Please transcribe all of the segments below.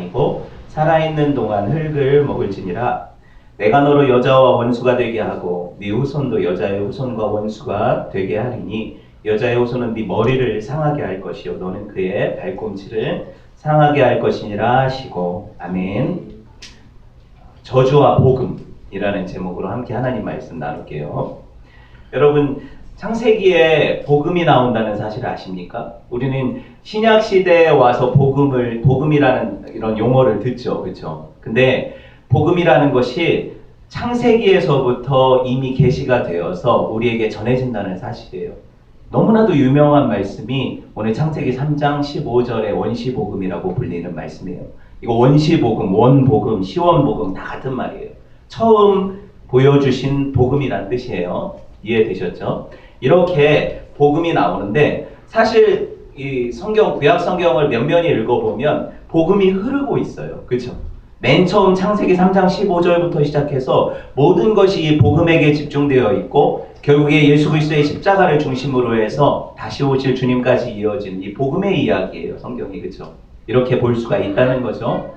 아니고 살아있는 동안 흙을 먹을지니라. 내가 너로 여자와 원수가 되게 하고 네 후손도 여자의 후손과 원수가 되게 하리니 여자의 후손은 네 머리를 상하게 할 것이요 너는 그의 발꿈치를 상하게 할 것이니라 하시고. 아멘. 저주와 복음이라는 제목으로 함께 하나님 말씀 나눌게요. 여러분, 창세기에 복음이 나온다는 사실을 아십니까? 우리는 신약 시대에 와서 복음이라는 이런 용어를 듣죠. 그렇죠? 근데 복음이라는 것이 창세기에서부터 이미 계시가 되어서 우리에게 전해진다는 사실이에요. 너무나도 유명한 말씀이 오늘 창세기 3장 15절의 원시복음이라고 불리는 말씀이에요. 이거 원시복음, 원복음, 시원복음 다 같은 말이에요. 처음 보여주신 복음이란 뜻이에요. 이해되셨죠? 이렇게 복음이 나오는데 사실 이 성경, 구약 성경을 면면히 읽어보면 복음이 흐르고 있어요. 그렇죠? 맨 처음 창세기 3장 15절부터 시작해서 모든 것이 이 복음에게 집중되어 있고 결국에 예수 그리스도의 십자가를 중심으로 해서 다시 오실 주님까지 이어진 이 복음의 이야기예요. 성경이. 그렇죠? 이렇게 볼 수가 있다는 거죠.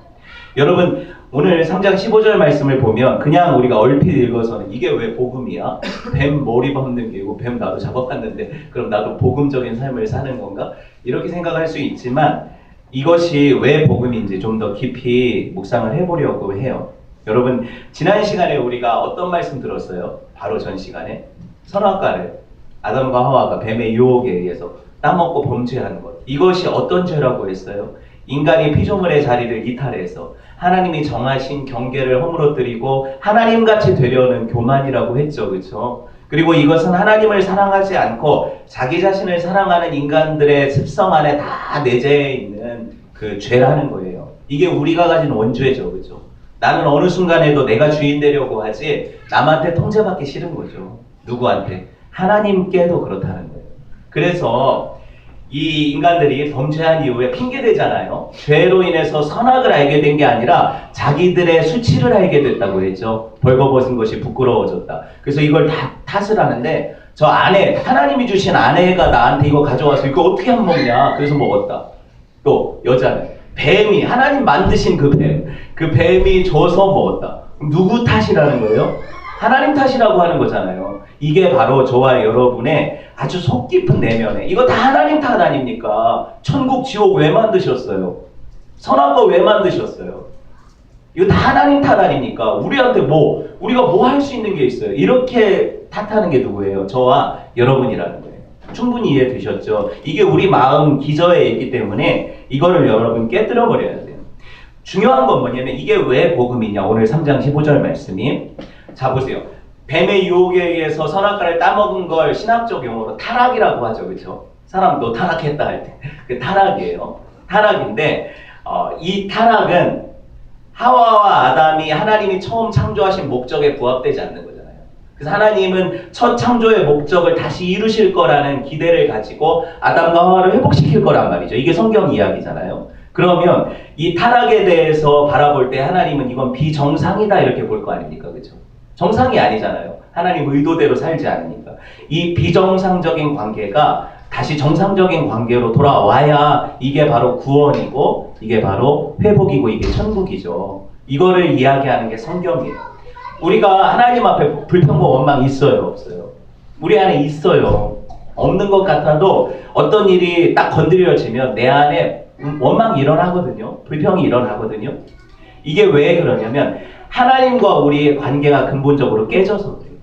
여러분, 오늘 3장 15절 말씀을 보면 그냥 우리가 얼핏 읽어서는 이게 왜 복음이야? 뱀 머리 밟는 게고 뱀 나도 잡아봤는데 그럼 나도 복음적인 삶을 사는 건가? 이렇게 생각할 수 있지만 이것이 왜 복음인지 좀 더 깊이 묵상을 해보려고 해요. 여러분, 지난 시간에 우리가 어떤 말씀 들었어요? 바로 전 시간에 선악과를 아담과 하와가 뱀의 유혹에 의해서 따먹고 범죄하는 것, 이것이 어떤 죄라고 했어요? 인간이 피조물의 자리를 이탈해서 하나님이 정하신 경계를 허물어뜨리고 하나님같이 되려는 교만이라고 했죠. 그렇죠? 그리고 이것은 하나님을 사랑하지 않고 자기 자신을 사랑하는 인간들의 습성 안에 다 내재해 있는 그 죄라는 거예요. 이게 우리가 가진 원죄죠. 그렇죠? 나는 어느 순간에도 내가 주인 되려고 하지 남한테 통제받기 싫은 거죠. 누구한테? 하나님께도 그렇다는 거예요. 그래서 이 인간들이 범죄한 이후에 핑계대잖아요. 죄로 인해서 선악을 알게 된 게 아니라 자기들의 수치를 알게 됐다고 했죠. 벌거벗은 것이 부끄러워졌다. 그래서 이걸 다 탓을 하는데 저 아내, 하나님이 주신 아내가 나한테 이거 가져와서 이거 어떻게 안 먹냐. 그래서 먹었다. 또 여자는 뱀이, 하나님 만드신 그 뱀이 줘서 먹었다. 그럼 누구 탓이라는 거예요? 하나님 탓이라고 하는 거잖아요. 이게 바로 저와 여러분의 아주 속 깊은 내면에, 이거 다 하나님 탓 아닙니까? 천국, 지옥 왜 만드셨어요? 선악과 왜 만드셨어요? 이거 다 하나님 탓 아닙니까? 우리한테 우리가 뭐 할 수 있는 게 있어요? 이렇게 탓하는 게 누구예요? 저와 여러분이라는 거예요. 충분히 이해되셨죠? 이게 우리 마음 기저에 있기 때문에 이거를 여러분 깨뜨려 버려야 돼요. 중요한 건 뭐냐면 이게 왜 복음이냐? 오늘 3장 15절 말씀이. 자, 보세요. 뱀의 유혹에 의해서 선악과를 따먹은 걸 신학적 용어로 타락이라고 하죠. 그렇죠? 사람 너 타락했다 할 때 그 타락이에요. 타락인데 이 타락은 하와와 아담이 하나님이 처음 창조하신 목적에 부합되지 않는 거잖아요. 그래서 하나님은 첫 창조의 목적을 다시 이루실 거라는 기대를 가지고 아담과 하와를 회복시킬 거란 말이죠. 이게 성경 이야기잖아요. 그러면 이 타락에 대해서 바라볼 때 하나님은 이건 비정상이다 이렇게 볼 거 아닙니까? 그렇죠? 정상이 아니잖아요. 하나님 의도대로 살지 않으니까. 이 비정상적인 관계가 다시 정상적인 관계로 돌아와야 이게 바로 구원이고 이게 바로 회복이고 이게 천국이죠. 이거를 이야기하는 게 성경이에요. 우리가 하나님 앞에 불평과 원망 있어요? 없어요? 우리 안에 있어요. 없는 것 같아도 어떤 일이 딱 건드려지면 내 안에 원망이 일어나거든요. 불평이 일어나거든요. 이게 왜 그러냐면 하나님과 우리의 관계가 근본적으로 깨져서 그래요.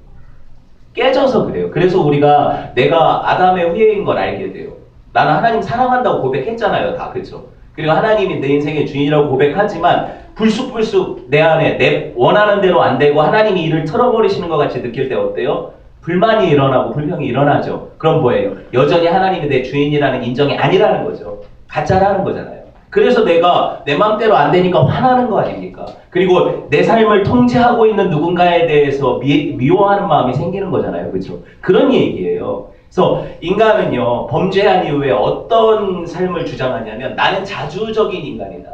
깨져서 그래요. 그래서 우리가 내가 아담의 후예인 걸 알게 돼요. 나는 하나님 사랑한다고 고백했잖아요. 다. 그렇죠? 그리고 하나님이 내 인생의 주인이라고 고백하지만 불쑥불쑥 내 안에 내 원하는 대로 안 되고 하나님이 일을 틀어버리시는 것 같이 느낄 때 어때요? 불만이 일어나고 불평이 일어나죠. 그럼 뭐예요? 여전히 하나님이 내 주인이라는 인정이 아니라는 거죠. 가짜라는 거잖아요. 그래서 내가 내 마음대로 안 되니까 화나는 거 아닙니까? 그리고 내 삶을 통제하고 있는 누군가에 대해서 미워하는 마음이 생기는 거잖아요. 그렇죠? 그런 얘기예요. 그래서 인간은요, 범죄한 이후에 어떤 삶을 주장하냐면 나는 자주적인 인간이다.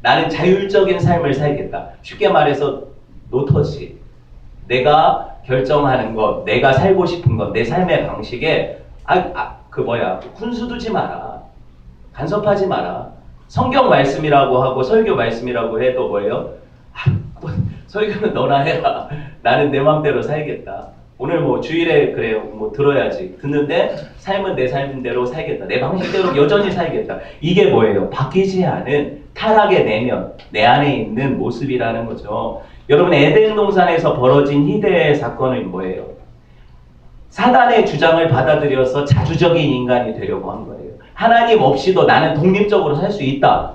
나는 자율적인 삶을 살겠다. 쉽게 말해서 노터지. 내가 결정하는 것, 내가 살고 싶은 것, 내 삶의 방식에 훈수 두지 마라. 간섭하지 마라. 성경 말씀이라고 하고 설교 말씀이라고 해도 뭐예요? 뭐 설교는 너나 해라. 나는 내 맘대로 살겠다. 오늘 뭐 주일에 그래요. 뭐 들어야지. 듣는데 삶은 내 삶대로 살겠다. 내 방식대로 여전히 살겠다. 이게 뭐예요? 바뀌지 않은 타락의 내면, 내 안에 있는 모습이라는 거죠. 여러분, 에덴 동산에서 벌어진 희대의 사건은 뭐예요? 사단의 주장을 받아들여서 자주적인 인간이 되려고 한 거예요. 하나님 없이도 나는 독립적으로 살 수 있다.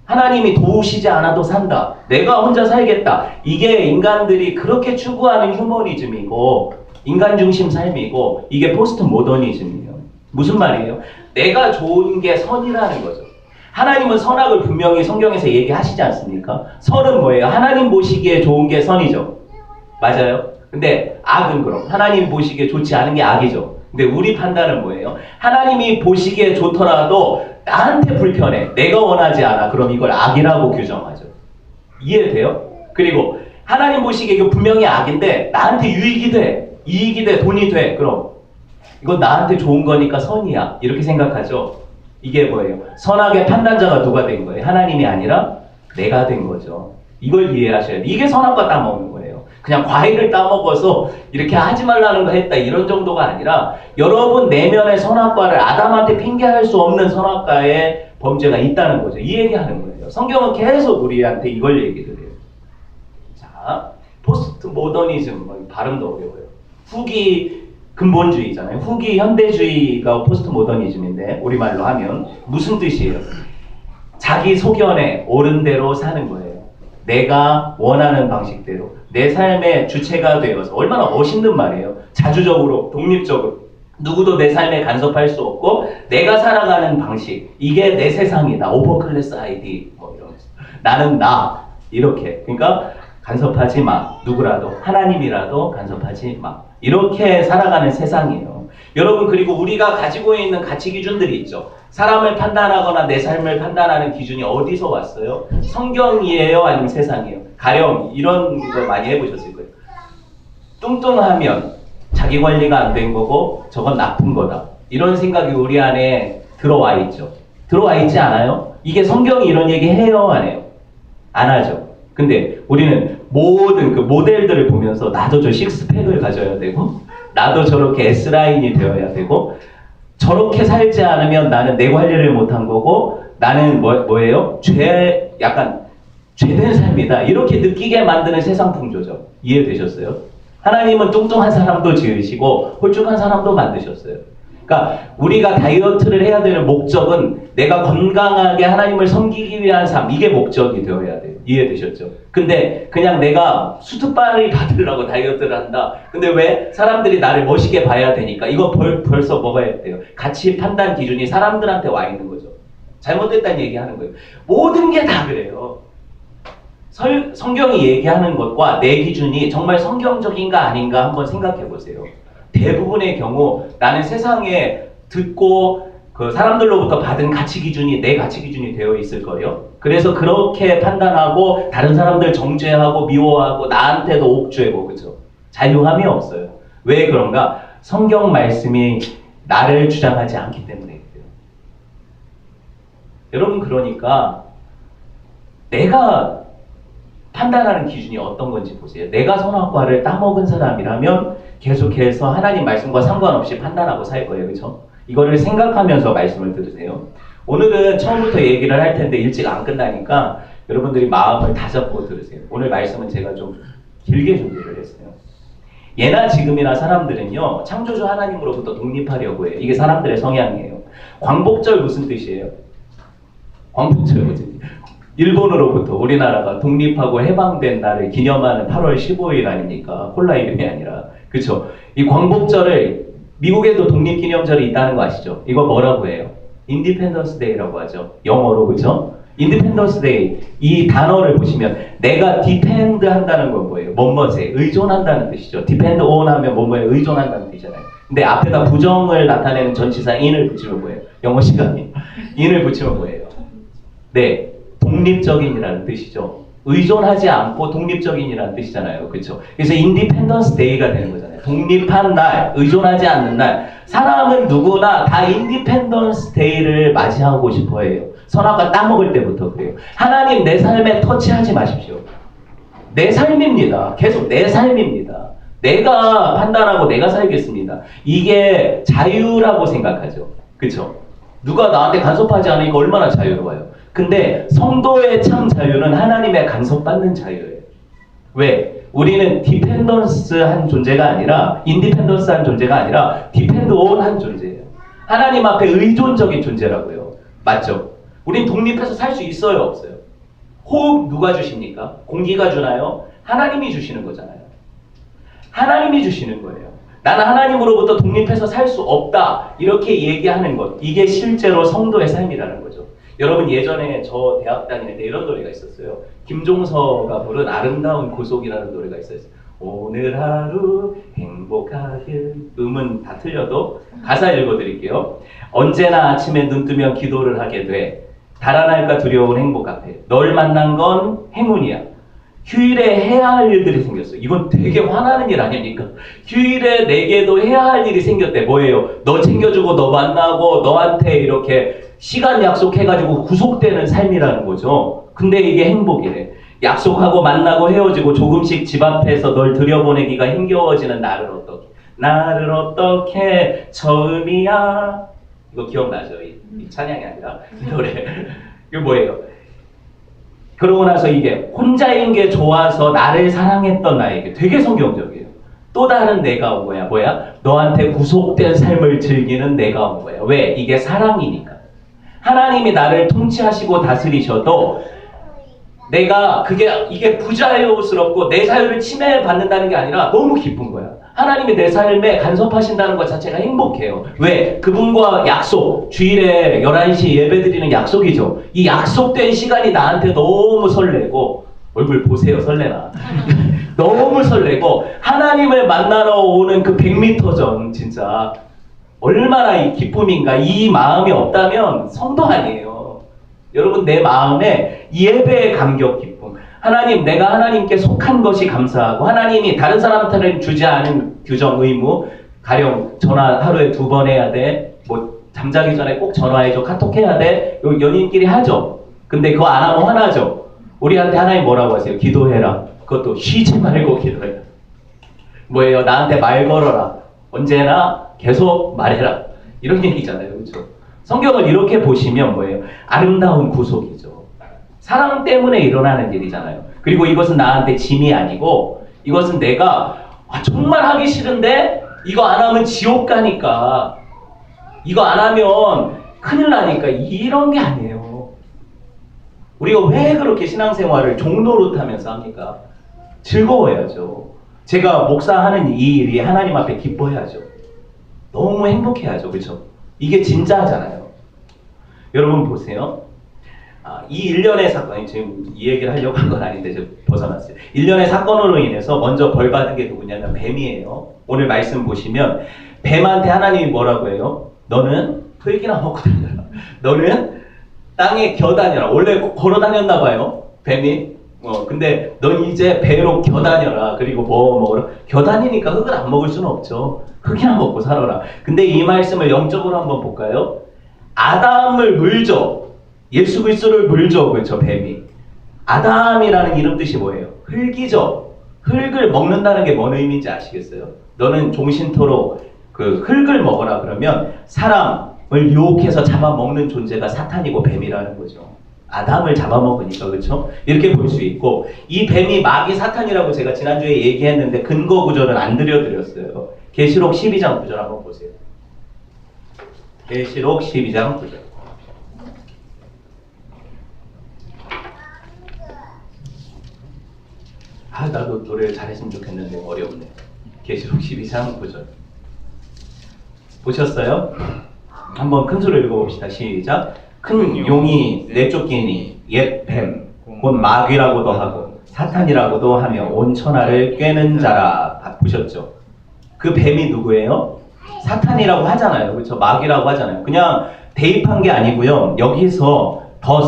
하나님이 도우시지 않아도 산다. 내가 혼자 살겠다. 이게 인간들이 그렇게 추구하는 휴머니즘이고 인간 중심 삶이고 이게 포스트 모더니즘이에요. 무슨 말이에요? 내가 좋은 게 선이라는 거죠. 하나님은 선악을 분명히 성경에서 얘기하시지 않습니까? 선은 뭐예요? 하나님 보시기에 좋은 게 선이죠. 맞아요? 근데 악은 그럼 하나님 보시기에 좋지 않은 게 악이죠. 근데 우리 판단은 뭐예요? 하나님이 보시기에 좋더라도 나한테 불편해. 내가 원하지 않아. 그럼 이걸 악이라고 규정하죠. 이해돼요? 그리고 하나님 보시기에 이거 분명히 악인데 나한테 유익이 돼. 이익이 돼. 돈이 돼. 그럼 이건 나한테 좋은 거니까 선이야. 이렇게 생각하죠. 이게 뭐예요? 선악의 판단자가 누가 된 거예요? 하나님이 아니라 내가 된 거죠. 이걸 이해하셔야 돼요. 이게 선악과 따먹는 거예요. 그냥 과일을 따먹어서 이렇게 하지 말라는 거 했다 이런 정도가 아니라 여러분 내면의 선악과를 아담한테 핑계할 수 없는 선악과의 범죄가 있다는 거죠. 이 얘기하는 거예요. 성경은 계속 우리한테 이걸 얘기를 해요. 자, 포스트 모더니즘, 발음도 어려워요. 후기 근본주의잖아요. 후기 현대주의가 포스트 모더니즘인데 우리말로 하면 무슨 뜻이에요? 자기 소견에 옳은 대로 사는 거예요. 내가 원하는 방식대로 내 삶의 주체가 되어서 얼마나 멋있는 말이에요. 자주적으로 독립적으로 누구도 내 삶에 간섭할 수 없고 내가 살아가는 방식 이게 내 세상이다. 오버클래스 아이디 뭐 이러면서 나는 나 이렇게 그러니까 간섭하지 마. 누구라도 하나님이라도 간섭하지 마. 이렇게 살아가는 세상이에요. 여러분 그리고 우리가 가지고 있는 가치 기준들이 있죠. 사람을 판단하거나 내 삶을 판단하는 기준이 어디서 왔어요? 성경이에요? 아니면 세상이에요? 가령 이런 거 많이 해보셨을 거예요. 뚱뚱하면 자기 관리가 안 된 거고 저건 나쁜 거다. 이런 생각이 우리 안에 들어와 있죠. 들어와 있지 않아요? 이게 성경이 이런 얘기 해요? 안 해요? 안 하죠. 근데 우리는 모든 그 모델들을 보면서 나도 저 식스팩을 가져야 되고 나도 저렇게 S라인이 되어야 되고 저렇게 살지 않으면 나는 내 관리를 못한 거고 나는 뭐예요? 약간 죄된 삶이다. 이렇게 느끼게 만드는 세상 풍조죠. 이해되셨어요? 하나님은 뚱뚱한 사람도 지으시고 홀쭉한 사람도 만드셨어요. 그러니까 우리가 다이어트를 해야 되는 목적은 내가 건강하게 하나님을 섬기기 위한 삶 이게 목적이 되어야 돼요. 이해되셨죠? 근데 그냥 내가 수트빨을 받으려고 다이어트를 한다. 근데 왜? 사람들이 나를 멋있게 봐야 되니까 이거 벌써 뭐가 해야 돼요? 가치 판단 기준이 사람들한테 와 있는 거죠. 잘못됐다는 얘기하는 거예요. 모든 게 다 그래요. 성경이 얘기하는 것과 내 기준이 정말 성경적인가 아닌가 한번 생각해 보세요. 대부분의 경우 나는 세상에 듣고 그 사람들로부터 받은 가치 기준이 내 가치 기준이 되어 있을 거예요. 그래서 그렇게 판단하고 다른 사람들 정죄하고 미워하고 나한테도 옥죄고 그죠? 자유함이 없어요. 왜 그런가? 성경 말씀이 나를 주장하지 않기 때문에 그래요. 여러분 그러니까 내가 판단하는 기준이 어떤 건지 보세요. 내가 선악과를 따먹은 사람이라면 계속해서 하나님 말씀과 상관없이 판단하고 살 거예요. 그렇죠? 이거를 생각하면서 말씀을 들으세요. 오늘은 처음부터 얘기를 할 텐데 일찍 안 끝나니까 여러분들이 마음을 다잡고 들으세요. 오늘 말씀은 제가 좀 길게 준비를 했어요. 예나 지금이나 사람들은요. 창조주 하나님으로부터 독립하려고 해요. 이게 사람들의 성향이에요. 광복절 무슨 뜻이에요? 광복절 뭐지? 일본으로부터 우리나라가 독립하고 해방된 날을 기념하는 8월 15일 아닙니까? 콜라 이름이 아니라. 그쵸? 이 광복절을 미국에도 독립기념절이 있다는 거 아시죠? 이거 뭐라고 해요? 인디펜던스 데이라고 하죠. 영어로 그죠? 인디펜던스 데이 이 단어를 보시면 내가 디펜드 한다는 건 뭐예요? 뭐뭐에 의존한다는 뜻이죠. 디펜드 온 하면 뭐뭐에 의존한다는 뜻이잖아요. 근데 앞에다 부정을 나타내는 전치사 in을 붙이면 뭐예요? 영어 시간이 in을 붙이면 뭐예요? 네. 독립적인이라는 뜻이죠. 의존하지 않고 독립적인이라는 뜻이잖아요. 그렇죠? 그래서 인디펜던스 데이가 되는 거잖아요. 독립한 날, 의존하지 않는 날. 사람은 누구나 다 인디펜던스 데이를 맞이하고 싶어 해요. 선악과 따먹을 때부터 그래요. 하나님 내 삶에 터치하지 마십시오. 내 삶입니다. 계속 내 삶입니다. 내가 판단하고 내가 살겠습니다. 이게 자유라고 생각하죠. 그쵸? 누가 나한테 간섭하지 않으니까 얼마나 자유로워요. 근데 성도의 참 자유는 하나님의 간섭받는 자유예요. 왜? 우리는 디펜던스한 존재가 아니라 인디펜던스한 존재가 아니라 디펜드온한 존재예요. 하나님 앞에 의존적인 존재라고요. 맞죠? 우린 독립해서 살 수 있어요, 없어요? 호흡 누가 주십니까? 공기가 주나요? 하나님이 주시는 거잖아요. 하나님이 주시는 거예요. 나는 하나님으로부터 독립해서 살 수 없다. 이렇게 얘기하는 것. 이게 실제로 성도의 삶이라는 거죠. 여러분 예전에 저 대학 다닐 때 이런 노래가 있었어요. 김종서가 부른 아름다운 구속이라는 노래가 있었어요. 오늘 하루 행복하게. 음은 다 틀려도 가사 읽어드릴게요. 언제나 아침에 눈 뜨면 기도를 하게 돼. 달아날까 두려운 행복 앞에 널 만난 건 행운이야. 휴일에 해야 할 일들이 생겼어. 이건 되게 화나는 일 아닙니까? 휴일에 내게도 해야 할 일이 생겼대. 뭐예요? 너 챙겨주고 너 만나고 너한테 이렇게 시간 약속해가지고 구속되는 삶이라는 거죠. 근데 이게 행복이래. 약속하고 만나고 헤어지고 조금씩 집 앞에서 널 들여보내기가 힘겨워지는 나를 어떻게 처음이야. 이거 기억나죠? 이 찬양이 아니라 이 노래. 이거 뭐예요? 그러고 나서 이게 혼자인 게 좋아서 나를 사랑했던 나에게 되게 성경적이에요. 또 다른 내가 온 거야. 뭐야? 너한테 구속된 삶을 즐기는 내가 온 거야. 왜? 이게 사랑이니까. 하나님이 나를 통치하시고 다스리셔도 내가 이게 부자유스럽고 내 자유를 침해받는다는 게 아니라 너무 기쁜 거야. 하나님이 내 삶에 간섭하신다는 것 자체가 행복해요. 왜? 그분과 약속, 주일에 11시 예배드리는 약속이죠. 이 약속된 시간이 나한테 너무 설레고, 얼굴 보세요, 설레나. 너무 설레고, 하나님을 만나러 오는 그 100m 전, 진짜 얼마나 이 기쁨인가. 이 마음이 없다면 성도 아니에요. 여러분, 내 마음에 예배의 감격 기쁨. 하나님, 내가 하나님께 속한 것이 감사하고 하나님이 다른 사람한테는 주지 않은 규정, 의무, 가령 전화 하루에 2번 해야 돼. 뭐 잠자기 전에 꼭 전화해줘. 카톡해야 돼. 요 연인끼리 하죠. 근데 그거 안 하면 화나죠. 우리한테 하나님 뭐라고 하세요? 기도해라. 그것도 쉬지 말고 기도해라. 뭐예요? 나한테 말 걸어라. 언제나 계속 말해라. 이런 얘기잖아요. 그렇죠? 성경을 이렇게 보시면 뭐예요? 아름다운 구속이죠. 사랑 때문에 일어나는 일이잖아요. 그리고 이것은 나한테 짐이 아니고 이것은 내가 정말 하기 싫은데 이거 안 하면 지옥 가니까 이거 안 하면 큰일 나니까 이런 게 아니에요. 우리가 왜 그렇게 신앙생활을 종노릇하면서 합니까? 즐거워야죠. 제가 목사하는 이 일이 하나님 앞에 기뻐해야죠. 너무 행복해야죠. 그렇죠? 이게 진짜잖아요. 여러분 보세요. 이 일련의 사건이 지금 이 얘기를 하려고 한 건 아닌데 제가 벗어났어요. 일련의 사건으로 인해서 먼저 벌 받은 게 누구냐면 뱀이에요. 오늘 말씀 보시면 뱀한테 하나님이 뭐라고 해요? 너는 흙이나 먹고 다녀라. 너는 땅에 겨다녀라. 원래 걸어 다녔나 봐요. 뱀이. 근데 넌 이제 배로 겨다녀라. 그리고 뭐 먹으라. 겨다니니까 흙을 안 먹을 수는 없죠. 흙이나 먹고 살아라. 근데 이 말씀을 영적으로 한번 볼까요? 아담을 물죠. 예수 그리스도를 물죠. 그렇죠? 뱀이. 아담이라는 이름 뜻이 뭐예요? 흙이죠. 흙을 먹는다는 게 뭔 의미인지 아시겠어요? 너는 종신토로 그 흙을 먹어라 그러면 사람을 유혹해서 잡아먹는 존재가 사탄이고 뱀이라는 거죠. 아담을 잡아먹으니까. 그렇죠? 이렇게 볼 수 있고 이 뱀이 마귀 사탄이라고 제가 지난주에 얘기했는데 근거 구절은 안 들려드렸어요. 계시록 12장 9절 한번 보세요. 계시록 12장 9절. 나도 노래 잘했으면 좋겠는데 어렵네. 계시록 12장 9절. 보셨어요? 한번 큰 소리로 읽어봅시다. 시작. 큰 용이 내쫓기니 옛 뱀, 곧 마귀라고도 하고 사탄이라고도 하며 온 천하를 꿰는 자라. 보셨죠? 그 뱀이 누구예요? 사탄이라고 하잖아요. 그렇죠? 마귀라고 하잖아요. 그냥 대입한 게 아니고요. 여기서 더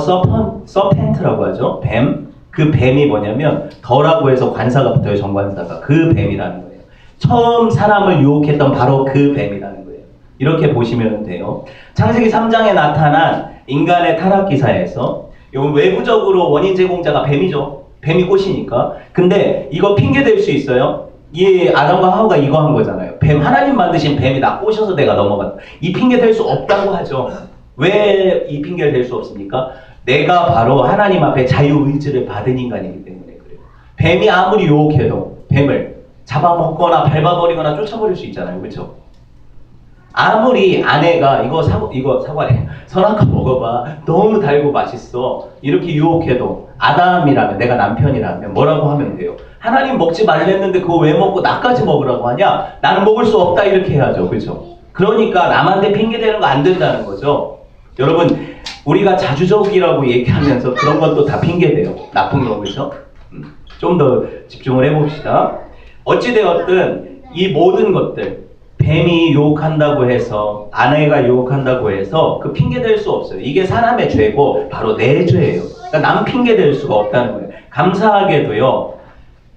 서펜트라고 하죠. 뱀. 그 뱀이 뭐냐면 더라고 해서 관사가 붙어요. 정관사가. 그 뱀이라는 거예요. 처음 사람을 유혹했던 바로 그 뱀이라는 거예요. 이렇게 보시면 돼요. 창세기 3장에 나타난 인간의 타락 기사에서 이건 외부적으로 원인 제공자가 뱀이죠. 뱀이 꽃이니까. 근데 이거 핑계 댈 수 있어요? 이 아담과 하와가 이거 한 거잖아요. 뱀, 하나님 만드신 뱀이 나 꼬셔서 내가 넘어갔다. 이 핑계 댈 수 없다고 하죠. 왜 이 핑계를 댈 수 없습니까? 내가 바로 하나님 앞에 자유의지를 받은 인간이기 때문에 그래요. 뱀이 아무리 유혹해도 뱀을 잡아먹거나 밟아버리거나 쫓아버릴 수 있잖아요. 그렇죠? 아무리 아내가 이거 사과래. 선악과 먹어봐. 너무 달고 맛있어. 이렇게 유혹해도 아담이라면 내가 남편이라면 뭐라고 하면 돼요? 하나님 먹지 말랬는데 그거 왜 먹고 나까지 먹으라고 하냐? 나는 먹을 수 없다 이렇게 해야죠. 그렇죠? 그러니까 남한테 핑계대는 거 안 된다는 거죠. 여러분 우리가 자주적이라고 얘기하면서 그런 것도 다 핑계대요. 나쁜 거 그렇죠? 좀 더 집중을 해봅시다. 어찌되었든 이 모든 것들 뱀이 유혹한다고 해서 아내가 유혹한다고 해서 그 핑계댈 수 없어요. 이게 사람의 죄고 바로 내 죄예요. 그러니까 남 핑계댈 수가 없다는 거예요. 감사하게도요.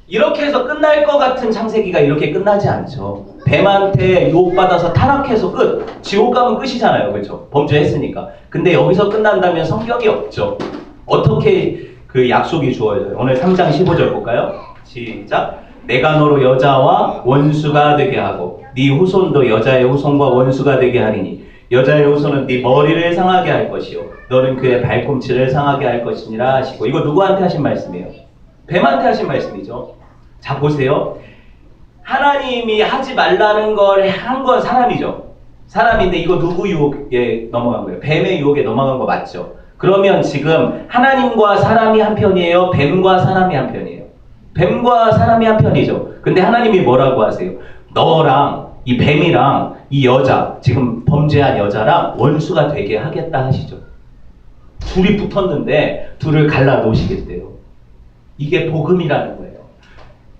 이렇게 해서 끝날 것 같은 창세기가 이렇게 끝나지 않죠. 뱀한테 유혹받아서 타락해서 끝. 지옥 가면 끝이잖아요. 그렇죠? 범죄했으니까. 근데 여기서 끝난다면 성격이 없죠. 어떻게 그 약속이 주어져요? 오늘 3장 15절 볼까요? 시작. 내가 너로 여자와 원수가 되게 하고 네 후손도 여자의 후손과 원수가 되게 하리니 여자의 후손은 네 머리를 상하게 할 것이요 너는 그의 발꿈치를 상하게 할 것이니라 하시고. 이거 누구한테 하신 말씀이에요? 뱀한테 하신 말씀이죠. 자 보세요. 하나님이 하지 말라는 걸 한 건 사람이죠. 사람인데 이거 누구 유혹에 넘어간 거예요? 뱀의 유혹에 넘어간 거 맞죠? 그러면 지금 하나님과 사람이 한 편이에요? 뱀과 사람이 한 편이에요? 뱀과 사람이 한 편이죠. 근데 하나님이 뭐라고 하세요? 너랑 이 뱀이랑 이 여자, 지금 범죄한 여자랑 원수가 되게 하겠다 하시죠. 둘이 붙었는데 둘을 갈라 놓으시겠대요. 이게 복음이라는 거예요.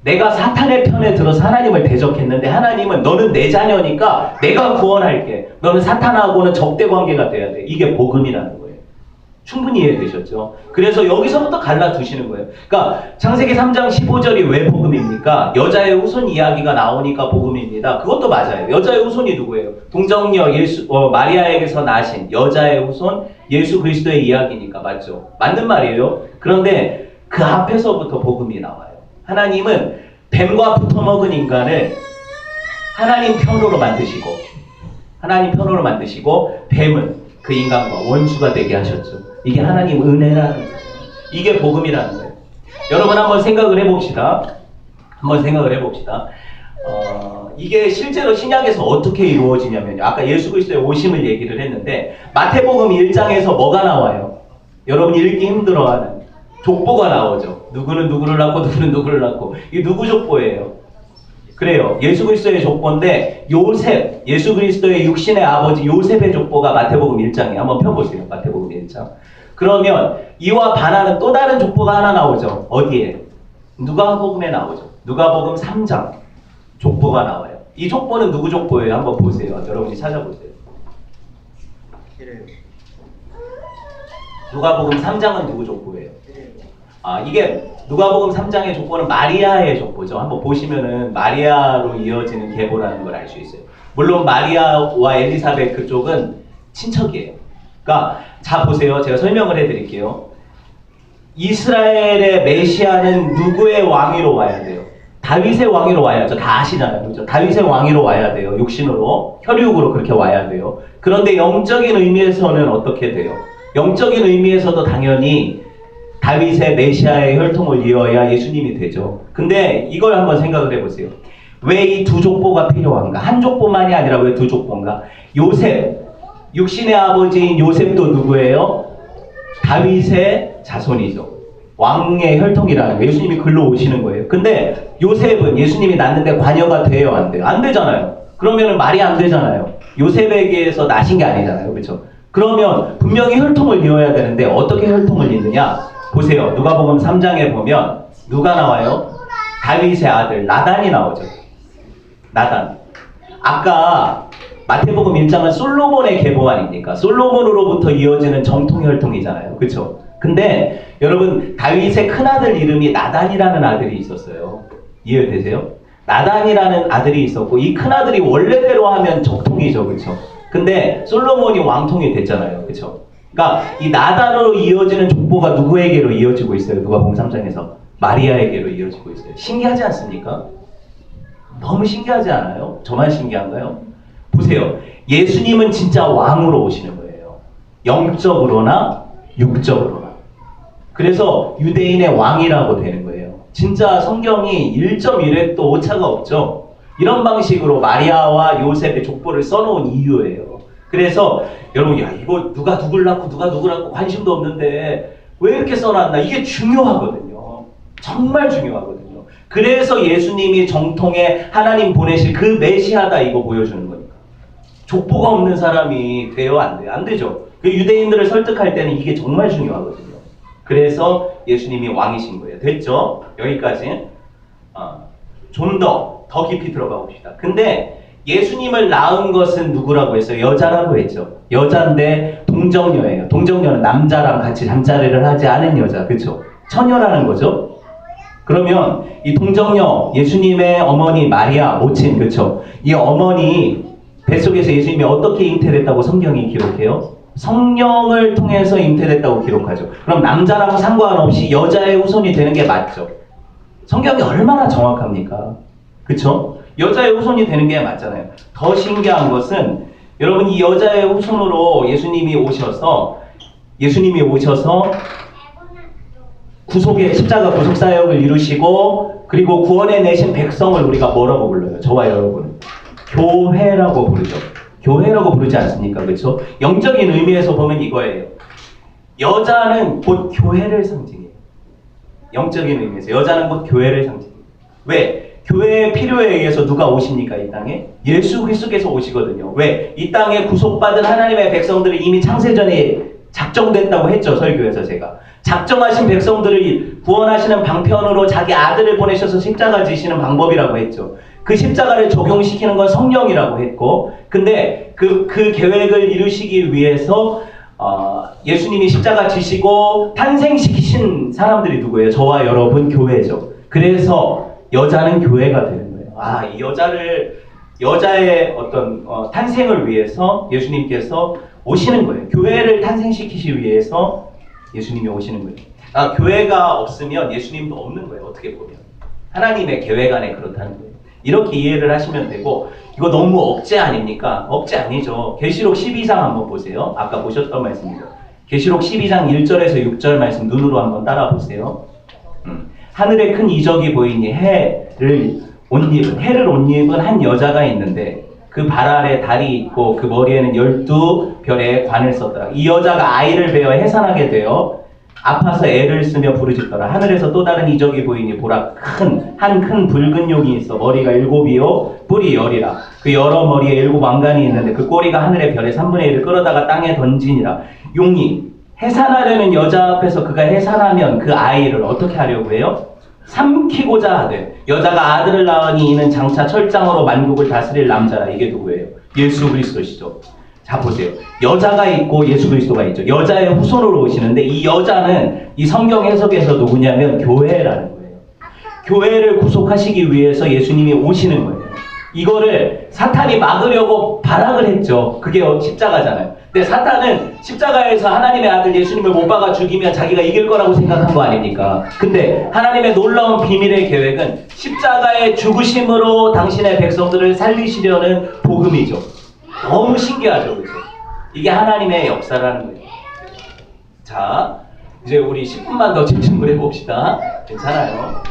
내가 사탄의 편에 들어서 하나님을 대적했는데 하나님은 너는 내 자녀니까 내가 구원할게. 너는 사탄하고는 적대 관계가 돼야 돼. 이게 복음이라는 거예요. 충분히 이해되셨죠? 그래서 여기서부터 갈라두시는 거예요. 그러니까 창세기 3장 15절이 왜 복음입니까? 여자의 후손 이야기가 나오니까 복음입니다. 그것도 맞아요. 여자의 후손이 누구예요? 동정녀 마리아에게서 나신 여자의 후손 예수 그리스도의 이야기니까 맞죠? 맞는 말이에요. 그런데 그 앞에서부터 복음이 나와요. 하나님은 뱀과 붙어먹은 인간을 하나님 편으로 만드시고 뱀은 그 인간과 원수가 되게 하셨죠. 이게 하나님 은혜라는 거예요. 이게 복음이라는 거예요. 여러분 한번 생각을 해봅시다. 이게 실제로 신약에서 어떻게 이루어지냐면요. 아까 예수 그리스도의 오심을 얘기를 했는데 마태복음 1장에서 뭐가 나와요? 여러분이 읽기 힘들어하는 족보가 나오죠. 누구는 누구를 낳고 누구는 누구를 낳고. 이게 누구 족보예요? 그래요. 예수 그리스도의 족보인데 요셉, 예수 그리스도의 육신의 아버지 요셉의 족보가 마태복음 1장이에요. 한번 펴보세요. 마태복음 1장. 그러면 이와 반하는 또 다른 족보가 하나 나오죠. 어디에? 누가복음에 나오죠. 누가복음 3장 족보가 나와요. 이 족보는 누구 족보예요? 한번 보세요. 여러분이 찾아보세요. 누가복음 3장은 누구 족보예요? 이게 누가복음 3장의 족보는 마리아의 족보죠. 한번 보시면은 마리아로 이어지는 계보라는 걸 알 수 있어요. 물론 마리아와 엘리사벳 그쪽은 친척이에요. 그러니까 자 보세요. 제가 설명을 해드릴게요. 이스라엘의 메시아는 누구의 왕위로 와야 돼요? 다윗의 왕위로 와야죠. 다 아시잖아요. 그렇죠? 다윗의 왕위로 와야 돼요. 육신으로, 혈육으로 그렇게 와야 돼요. 그런데 영적인 의미에서는 어떻게 돼요? 영적인 의미에서도 당연히 다윗의 메시아의 혈통을 이어야 예수님이 되죠. 근데 이걸 한번 생각을 해보세요. 왜 이 두 족보가 필요한가? 한 족보만이 아니라 왜 두 족보인가? 요셉, 육신의 아버지인 요셉도 누구예요? 다윗의 자손이죠. 왕의 혈통이라는 거예요. 예수님이 글로 오시는 거예요. 근데 요셉은 예수님이 낳는데 관여가 돼요? 안 돼요? 안 되잖아요. 그러면 말이 안 되잖아요. 요셉에게서 나신 게 아니잖아요. 그렇죠? 그러면 분명히 혈통을 이어야 되는데 어떻게 혈통을 잇느냐? 보세요. 누가복음 3장에 보면 누가 나와요? 다윗의 아들 나단이 나오죠. 나단. 아까 마태복음 1장은 솔로몬의 계보 아닙니까? 솔로몬으로부터 이어지는 정통 혈통이잖아요. 그렇죠? 근데 여러분 다윗의 큰아들 이름이 나단이라는 아들이 있었어요. 이해되세요? 나단이라는 아들이 있었고 이 큰아들이 원래대로 하면 적통이죠. 그렇죠? 근데 솔로몬이 왕통이 됐잖아요. 그렇죠? 그러니까 이 나단으로 이어지는 족보가 누구에게로 이어지고 있어요? 누가복음 3장에서 마리아에게로 이어지고 있어요. 신기하지 않습니까? 너무 신기하지 않아요? 저만 신기한가요? 보세요. 예수님은 진짜 왕으로 오시는 거예요. 영적으로나 육적으로나. 그래서 유대인의 왕이라고 되는 거예요. 진짜 성경이 1.1획도 오차가 없죠. 이런 방식으로 마리아와 요셉의 족보를 써놓은 이유예요. 그래서 여러분, 야, 이거 누가 누굴 낳고 누가 누굴 낳고 관심도 없는데 왜 이렇게 써놨나? 이게 중요하거든요. 정말 중요하거든요. 그래서 예수님이 정통의 하나님 보내실 그 메시아다 이거 보여주는 거니까. 족보가 없는 사람이 돼요? 안 돼요? 안 되죠. 그 유대인들을 설득할 때는 이게 정말 중요하거든요. 그래서 예수님이 왕이신 거예요. 됐죠? 여기까지. 좀 더 깊이 들어가 봅시다. 근데 예수님을 낳은 것은 누구라고 했어요? 여자라고 했죠. 여자인데 동정녀예요. 동정녀는 남자랑 같이 잠자리를 하지 않은 여자. 그렇죠? 처녀라는 거죠. 그러면 이 동정녀, 예수님의 어머니 마리아, 모친, 그렇죠? 이 어머니 뱃속에서 예수님이 어떻게 잉태됐다고 성경이 기록해요? 성령을 통해서 잉태됐다고 기록하죠. 그럼 남자라고 상관없이 여자의 후손이 되는 게 맞죠. 성경이 얼마나 정확합니까? 그쵸? 여자의 후손이 되는 게 맞잖아요. 더 신기한 것은 여러분, 이 여자의 후손으로 예수님이 오셔서 구속의 십자가 구속 사역을 이루시고, 그리고 구원해 내신 백성을 우리가 뭐라고 불러요? 저와 여러분, 교회라고 부르죠. 교회라고 부르지 않습니까? 그렇죠? 영적인 의미에서 보면 이거예요. 여자는 곧 교회를 상징해요. 영적인 의미에서 여자는 곧 교회를 상징해요. 왜? 교회의 필요에 의해서 누가 오십니까? 이 땅에? 예수 그리스도께서 오시거든요. 왜? 이 땅에 구속받은 하나님의 백성들이 이미 창세전에 작정됐다고 했죠. 설교에서 제가. 작정하신 백성들을 구원하시는 방편으로 자기 아들을 보내셔서 십자가 지시는 방법이라고 했죠. 그 십자가를 적용시키는 건 성령이라고 했고, 근데 그 계획을 이루시기 위해서 예수님이 십자가 지시고 탄생시키신 사람들이 누구예요? 저와 여러분, 교회죠. 그래서 여자는 교회가 되는 거예요. 이 여자의 어떤 탄생을 위해서 예수님께서 오시는 거예요. 교회를 탄생시키기 위해서 예수님이 오시는 거예요. 교회가 없으면 예수님도 없는 거예요. 어떻게 보면 하나님의 계획 안에 그렇다는 거예요. 이렇게 이해를 하시면 되고, 이거 너무 억제 아닙니까? 억제 아니죠. 계시록 12장 한번 보세요. 아까 보셨던 말씀이죠. 계시록 12장 1절에서 6절 말씀 눈으로 한번 따라 보세요. 하늘에 큰 이적이 보이니 해를 옷 입은 한 여자가 있는데 그 발 아래 달이 있고 그 머리에는 12별의 관을 썼더라. 이 여자가 아이를 베어 해산하게 되어 아파서 애를 쓰며 부르짖더라. 하늘에서 또 다른 이적이 보이니 보라, 한 큰 붉은 용이 있어. 머리가 7이요 뿔이 10이라. 그 여러 머리에 7 왕관이 있는데 그 꼬리가 하늘의 별의 3분의 1을 끌어다가 땅에 던지니라. 용이 해산하려는 여자 앞에서 그가 해산하면 그 아이를 어떻게 하려고 해요? 삼키고자 하되, 여자가 아들을 낳으니 이는 장차 철장으로 만국을 다스릴 남자라. 이게 누구예요? 예수 그리스도시죠. 자, 보세요. 여자가 있고 예수 그리스도가 있죠. 여자의 후손으로 오시는데, 이 여자는 이 성경 해석에서 누구냐면 교회라는 거예요. 교회를 구속하시기 위해서 예수님이 오시는 거예요. 이거를 사탄이 막으려고 발악을 했죠. 그게 십자가잖아요. 근데 사탄은 십자가에서 하나님의 아들 예수님을 못 박아 죽이면 자기가 이길 거라고 생각한 거 아닙니까? 근데 하나님의 놀라운 비밀의 계획은 십자가의 죽으심으로 당신의 백성들을 살리시려는 복음이죠. 너무 신기하죠, 그렇죠? 이게 하나님의 역사라는 거예요. 자, 이제 우리 10분만 더 집중을 해봅시다. 괜찮아요.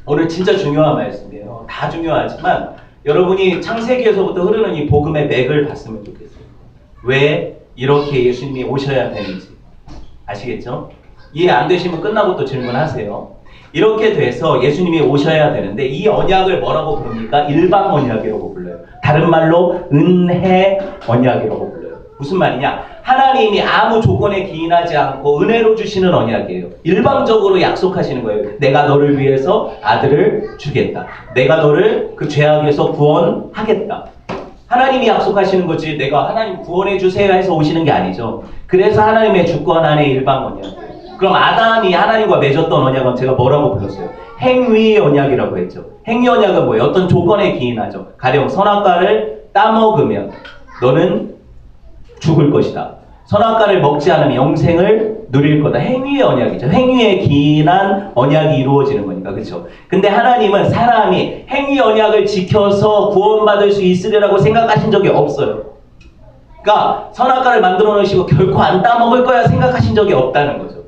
오늘 진짜 중요한 말씀이에요. 다 중요하지만 여러분이 창세기에서부터 흐르는 이 복음의 맥을 봤으면 좋겠어요. 왜 이렇게 예수님이 오셔야 되는지 아시겠죠? 이해 안 되시면 끝나고 또 질문하세요. 이렇게 돼서 예수님이 오셔야 되는데, 이 언약을 뭐라고 부릅니까? 일방 언약이라고 불러요. 다른 말로 은혜 언약이라고 불러요. 무슨 말이냐? 하나님이 아무 조건에 기인하지 않고 은혜로 주시는 언약이에요. 일방적으로 약속하시는 거예요. 내가 너를 위해서 아들을 주겠다. 내가 너를 그 죄악에서 구원하겠다. 하나님이 약속하시는 거지, 내가 하나님 구원해 주세요 해서 오시는 게 아니죠. 그래서 하나님의 주권 안에 일방 언약. 그럼 아담이 하나님과 맺었던 언약은 제가 뭐라고 불렀어요? 행위 언약이라고 했죠. 행위 언약은 뭐예요? 어떤 조건에 기인하죠. 가령 선악과를 따먹으면 너는 죽을 것이다. 선악과를 먹지 않으면 영생을 누릴 거다. 행위의 언약이죠. 행위에 기인한 언약이 이루어지는 거니까. 그렇죠? 근데 하나님은 사람이 행위 언약을 지켜서 구원받을 수 있으리라고 생각하신 적이 없어요. 그러니까 선악과를 만들어 놓으시고 결코 안 따먹을 거야 생각하신 적이 없다는 거죠.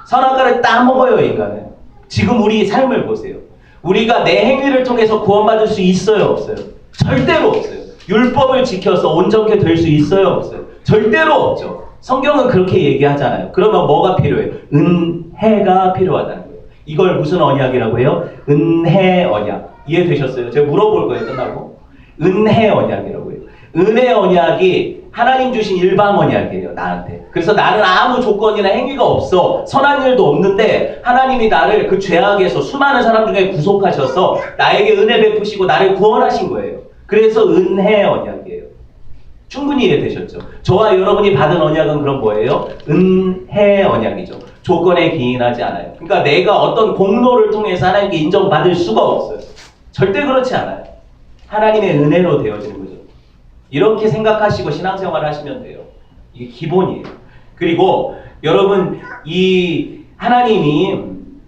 선악과를 따먹어요, 인간은. 지금 우리 삶을 보세요. 우리가 내 행위를 통해서 구원받을 수 있어요, 없어요? 절대로 없어요. 율법을 지켜서 온전케 될 수 있어요, 없어요? 절대로 없죠. 성경은 그렇게 얘기하잖아요. 그러면 뭐가 필요해요? 은혜가 필요하다는 거예요. 이걸 무슨 언약이라고 해요? 은혜 언약. 이해되셨어요? 제가 물어볼 거예요, 끝나고. 은혜 언약이라고 해요. 은혜 언약이 하나님 주신 일방 언약이에요, 나한테. 그래서 나는 아무 조건이나 행위가 없어. 선한 일도 없는데 하나님이 나를 그 죄악에서 수많은 사람 중에 구속하셔서 나에게 은혜 베푸시고 나를 구원하신 거예요. 그래서 은혜 언약이에요. 충분히 이해되셨죠? 저와 여러분이 받은 언약은 그럼 뭐예요? 은혜 언약이죠. 조건에 기인하지 않아요. 그러니까 내가 어떤 공로를 통해서 하나님께 인정받을 수가 없어요. 절대 그렇지 않아요. 하나님의 은혜로 되어지는 거죠. 이렇게 생각하시고 신앙생활을 하시면 돼요. 이게 기본이에요. 그리고 여러분, 이 하나님이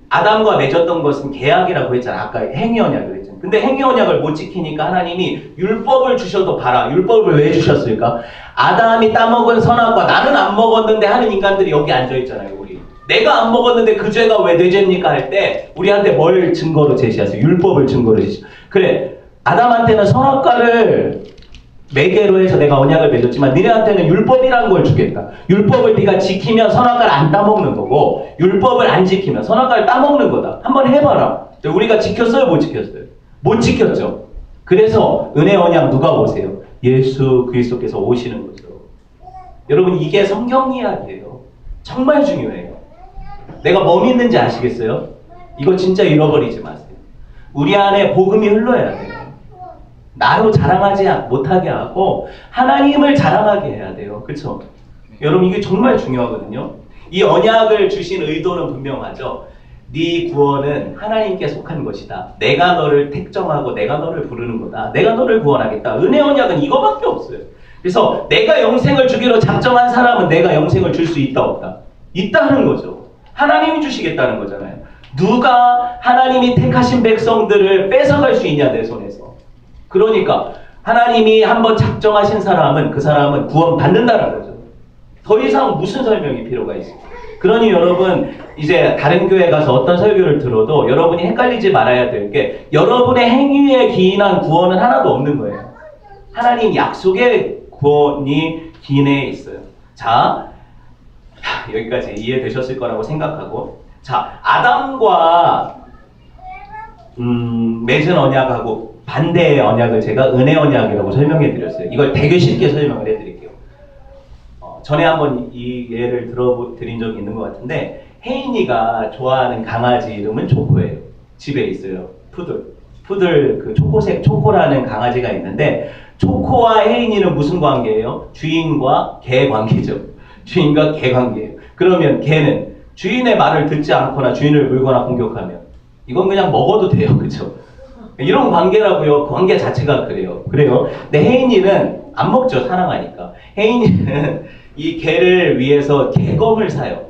아담과 맺었던 것은 계약이라고 했잖아요. 아까 행위 언약을 했잖아요. 근데 행위 언약을 못 지키니까 하나님이 율법을 주셔도 봐라. 율법을 왜 주셨을까? 아담이 따먹은 선악과 나는 안 먹었는데 하는 인간들이 여기 앉아있잖아요. 우리. 내가 안 먹었는데 그 죄가 왜 내 죄입니까? 할 때 우리한테 뭘 증거로 제시하세요? 율법을 증거로 제시하세요. 그래, 아담한테는 선악과를 매개로 해서 내가 언약을 맺었지만 니네한테는 율법이라는 걸 주겠다. 율법을 네가 지키면 선악과를 안 따먹는 거고 율법을 안 지키면 선악과를 따먹는 거다. 한번 해봐라. 우리가 지켰어요? 못 지켰어요? 못 지켰죠. 그래서 은혜 언약 누가 오세요? 예수 그리스도께서 오시는 거죠. 여러분, 이게 성경 이야기예요. 정말 중요해요. 내가 뭐 믿는지 아시겠어요? 이거 진짜 잃어버리지 마세요. 우리 안에 복음이 흘러야 돼요. 나로 자랑하지 못하게 하고 하나님을 자랑하게 해야 돼요. 그렇죠? 여러분, 이게 정말 중요하거든요. 이 언약을 주신 의도는 분명하죠. 네 구원은 하나님께 속한 것이다. 내가 너를 택정하고 내가 너를 부르는 거다. 내가 너를 구원하겠다. 은혜 언약은 이거밖에 없어요. 그래서 내가 영생을 주기로 작정한 사람은 내가 영생을 줄 수 있다 없다? 있다는 거죠. 하나님이 주시겠다는 거잖아요. 누가 하나님이 택하신 백성들을 뺏어갈 수 있냐, 내 손에서. 그러니까 하나님이 한번 작정하신 사람은 그 사람은 구원받는다는 거죠. 더 이상 무슨 설명이 필요가 있어요. 그러니 여러분, 이제 다른 교회 가서 어떤 설교를 들어도 여러분이 헷갈리지 말아야 될 게 여러분의 행위에 기인한 구원은 하나도 없는 거예요. 하나님 약속의 구원이 기인해 있어요. 자, 여기까지 이해되셨을 거라고 생각하고, 자, 아담과 맺은 언약하고 반대의 언약을 제가 은혜 언약이라고 설명해 드렸어요. 이걸 되게 쉽게 설명을 해 드릴게요. 전에 한번 이 예를 들어드린 적이 있는 것 같은데, 혜인이가 좋아하는 강아지 이름은 초코예요. 집에 있어요. 푸들 그 초코색 초코라는 강아지가 있는데, 초코와 혜인이는 무슨 관계예요? 주인과 개 관계죠. 주인과 개 관계예요. 그러면 개는 주인의 말을 듣지 않거나 주인을 물거나 공격하면 이건 그냥 먹어도 돼요. 그렇죠? 이런 관계라고요. 관계 자체가 그래요. 근데 혜인이는 안 먹죠. 사랑하니까. 혜인이는 이 개를 위해서 개껌을 사요.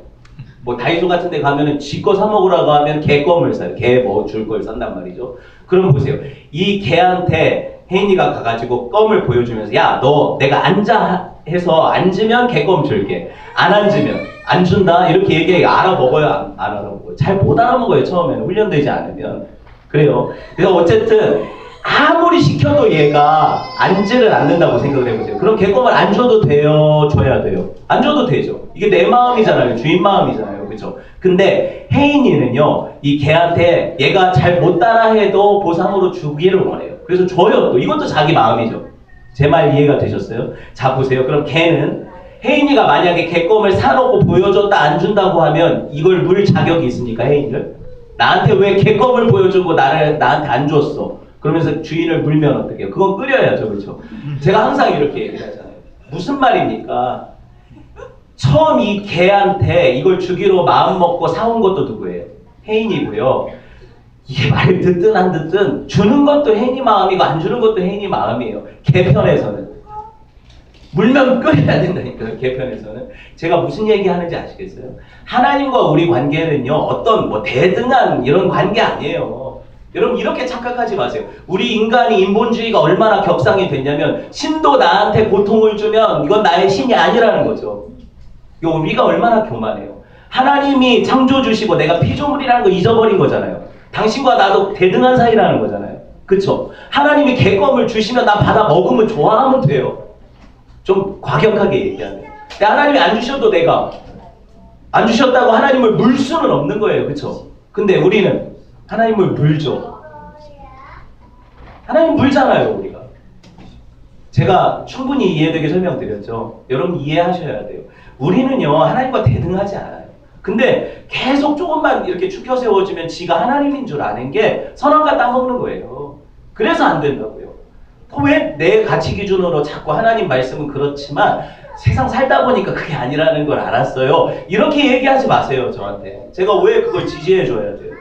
뭐 다이소 같은 데 가면은 지 거 사 먹으라고 하면 개껌을 사요. 개 뭐 줄 걸 산단 말이죠. 그럼 보세요. 이 개한테 혜인이가 가가지고 껌을 보여주면서, 야, 너 내가 앉아 해서 앉으면 개껌 줄게. 안 앉으면 안 준다. 이렇게 얘기해. 알아먹어요? 안 알아먹어요? 잘 못 알아먹어요. 처음에는 훈련되지 않으면. 그래요. 그래서 어쨌든 아무리 시켜도 얘가 앉지를 않는다고 생각을 해보세요. 그럼 개껌을 안 줘도 돼요? 줘야 돼요? 안 줘도 되죠. 이게 내 마음이잖아요. 주인 마음이잖아요. 그렇죠? 근데 혜인이는요, 이 개한테 얘가 잘 못 따라해도 보상으로 주기를 원해요. 그래서 줘요. 또 이것도 자기 마음이죠. 제 말 이해가 되셨어요? 자, 보세요. 그럼 개는, 혜인이가 만약에 개껌을 사놓고 보여줬다 안 준다고 하면 이걸 물 자격이 있습니까? 혜인이를? 나한테 왜 개껌을 보여주고 나한테 안 줬어? 그러면서 주인을 물면 어떡해요? 그건 끓여야죠. 그렇죠? 제가 항상 이렇게 얘기를 하잖아요. 무슨 말입니까? 처음 이 개한테 이걸 주기로 마음먹고 사온 것도 누구예요? 혜인이고요. 이게 말을 듣든 안 듣든 주는 것도 혜인이 마음이고 안 주는 것도 혜인이 마음이에요. 개 편에서는. 물면 끓여야 된다니까요. 개편에서는. 제가 무슨 얘기 하는지 아시겠어요? 하나님과 우리 관계는요, 어떤 뭐 대등한 이런 관계 아니에요. 여러분 이렇게 착각하지 마세요. 우리 인간이 인본주의가 얼마나 격상이 됐냐면 신도 나한테 고통을 주면 이건 나의 신이 아니라는 거죠. 이거 우리가 얼마나 교만해요. 하나님이 창조 주시고 내가 피조물이라는 거 잊어버린 거잖아요. 당신과 나도 대등한 사이라는 거잖아요. 그쵸? 하나님이 개껌을 주시면 나 받아 먹으면 좋아하면 돼요. 좀 과격하게 얘기하면. 근데 하나님이 안 주셔도 내가 안 주셨다고 하나님을 물 수는 없는 거예요. 그쵸? 근데 우리는 하나님을 물죠. 하나님 물잖아요, 우리가. 제가 충분히 이해되게 설명드렸죠. 여러분 이해하셔야 돼요. 우리는요, 하나님과 대등하지 않아요. 근데 계속 조금만 이렇게 축혀 세워지면 지가 하나님인 줄 아는 게 선악과 따먹는 거예요. 그래서 안 된다고요. 왜 내 가치 기준으로 자꾸 하나님 말씀은 그렇지만 세상 살다 보니까 그게 아니라는 걸 알았어요. 이렇게 얘기하지 마세요, 저한테. 제가 왜 그걸 지지해 줘야 돼요?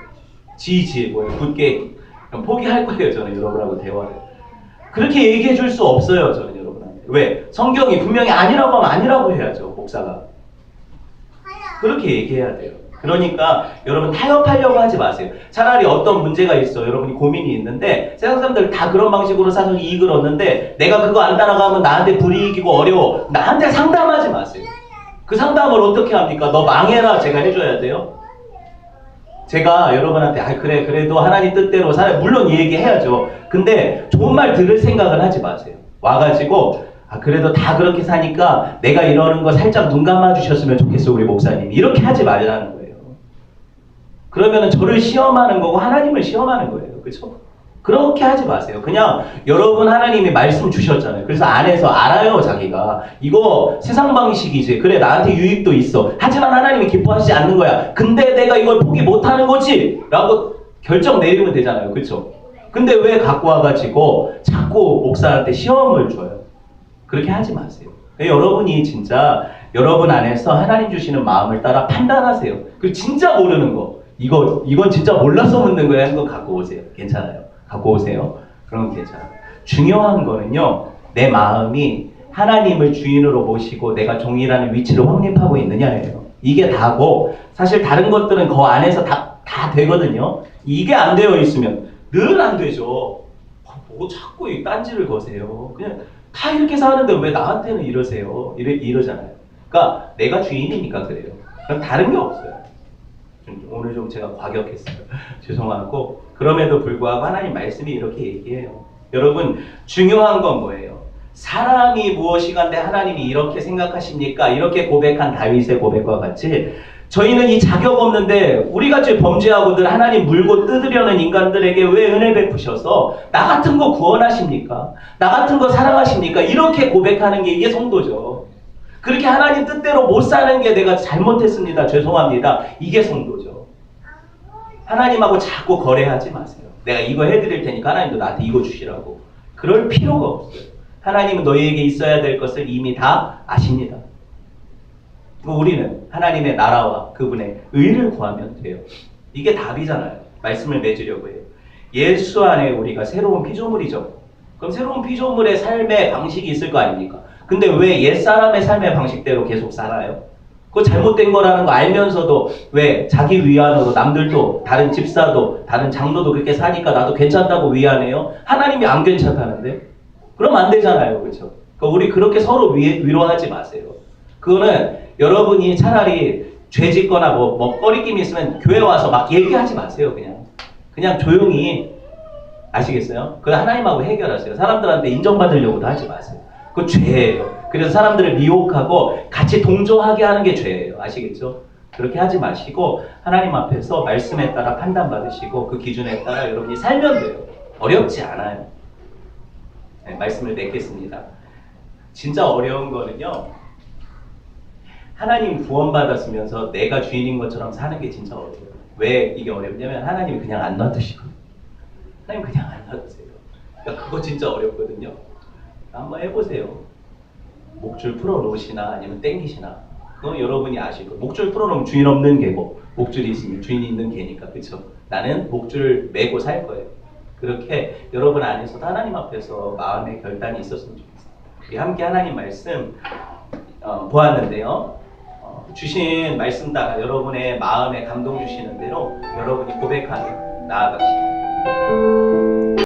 뭐예요? 굿게임. 포기할 거예요, 저는 여러분하고 대화를. 그렇게 얘기해 줄 수 없어요, 저는 여러분한테. 왜? 성경이 분명히 아니라고 하면 아니라고 해야죠, 목사가. 그렇게 얘기해야 돼요. 그러니까 여러분 타협하려고 하지 마세요. 차라리 어떤 문제가 있어. 여러분이 고민이 있는데 세상 사람들 다 그런 방식으로 사서 이익을 얻는데 내가 그거 안 따라가면 나한테 불이익이고 어려워. 나한테 상담하지 마세요. 그 상담을 어떻게 합니까? 너 망해라 제가 해줘야 돼요. 제가 여러분한테 그래 그래도 하나님 뜻대로 살아. 물론 이 얘기 해야죠. 근데 좋은 말 들을 생각은 하지 마세요. 와가지고 그래도 다 그렇게 사니까 내가 이러는 거 살짝 눈 감아 주셨으면 좋겠어 우리 목사님. 이렇게 하지 말라는 거예요. 그러면은 저를 시험하는 거고 하나님을 시험하는 거예요. 그렇죠? 그렇게 하지 마세요. 그냥 여러분 하나님이 말씀 주셨잖아요. 그래서 안에서 알아요, 자기가. 이거 세상 방식이지. 그래, 나한테 유익도 있어. 하지만 하나님이 기뻐하시지 않는 거야. 근데 내가 이걸 포기 못하는 거지? 라고 결정 내리면 되잖아요. 그렇죠? 근데 왜 갖고 와가지고 자꾸 목사한테 시험을 줘요? 그렇게 하지 마세요. 여러분이 진짜 여러분 안에서 하나님 주시는 마음을 따라 판단하세요. 그리고 진짜 모르는 거. 이건 진짜 몰라서 묻는 거야 하는 거 갖고 오세요. 괜찮아요. 갖고 오세요. 그럼 괜찮아요. 중요한 거는요. 내 마음이 하나님을 주인으로 모시고 내가 종이라는 위치를 확립하고 있느냐예요. 이게 다고 사실 다른 것들은 그 안에서 다 되거든요. 이게 안 되어 있으면 늘 안 되죠. 뭐 자꾸 이 딴지를 거세요. 그냥 다 이렇게 사는데 왜 나한테는 이러세요? 이러잖아요. 그러니까 내가 주인이니까 그래요. 그럼 다른 게 없어요. 오늘 좀 제가 과격했어요. 죄송하고 그럼에도 불구하고 하나님 말씀이 이렇게 얘기해요. 여러분 중요한 건 뭐예요? 사람이 무엇이간데 하나님이 이렇게 생각하십니까? 이렇게 고백한 다윗의 고백과 같이 저희는 이 자격 없는데 우리같이 범죄하고들 하나님 물고 뜯으려는 인간들에게 왜 은혜 베푸셔서 나 같은 거 구원하십니까? 나 같은 거 사랑하십니까? 이렇게 고백하는 게 이게 성도죠. 그렇게 하나님 뜻대로 못 사는 게 내가 잘못했습니다. 죄송합니다. 이게 성도죠. 하나님하고 자꾸 거래하지 마세요. 내가 이거 해드릴 테니까 하나님도 나한테 이거 주시라고. 그럴 필요가 없어요. 하나님은 너희에게 있어야 될 것을 이미 다 아십니다. 우리는 하나님의 나라와 그분의 의를 구하면 돼요. 이게 답이잖아요. 말씀을 맺으려고 해요. 예수 안에 우리가 새로운 피조물이죠. 그럼 새로운 피조물의 삶의 방식이 있을 거 아닙니까? 근데 왜 옛사람의 삶의 방식대로 계속 살아요? 그거 잘못된 거라는 거 알면서도 왜 자기 위안으로 남들도 다른 집사도 다른 장로도 그렇게 사니까 나도 괜찮다고 위안해요? 하나님이 안 괜찮다는데? 그럼 안 되잖아요. 그렇죠? 그러니까 우리 그렇게 서로 위로하지 마세요. 그거는 여러분이 차라리 죄 짓거나 뭐 꺼리낌이 있으면 교회 와서 막 얘기하지 마세요. 그냥 조용히 아시겠어요? 그거 하나님하고 해결하세요. 사람들한테 인정받으려고도 하지 마세요. 그거 죄예요. 그래서 사람들을 미혹하고 같이 동조하게 하는 게 죄예요. 아시겠죠? 그렇게 하지 마시고 하나님 앞에서 말씀에 따라 판단받으시고 그 기준에 따라 여러분이 살면 돼요. 어렵지 않아요. 네, 말씀을 맺겠습니다. 진짜 어려운 거는요. 하나님 구원받았으면서 내가 주인인 것처럼 사는 게 진짜 어려워요. 왜 이게 어렵냐면 하나님이 그냥 안 놔두시거든요. 하나님 그냥 안 놔두세요. 그러니까 그거 진짜 어렵거든요. 한번 해보세요. 목줄 풀어놓으시나 아니면 땡기시나. 그건 여러분이 아실 거예요. 목줄 풀어놓으면 주인 없는 개고 목줄이 있으면 주인이 있는 개니까. 그렇죠? 나는 목줄 메고 살 거예요. 그렇게 여러분 안에서도 하나님 앞에서 마음의 결단이 있었으면 좋겠어요. 우리 함께 하나님 말씀 보았는데요. 주신 말씀 따라 여러분의 마음에 감동 주시는 대로 여러분이 고백하며 나아가시기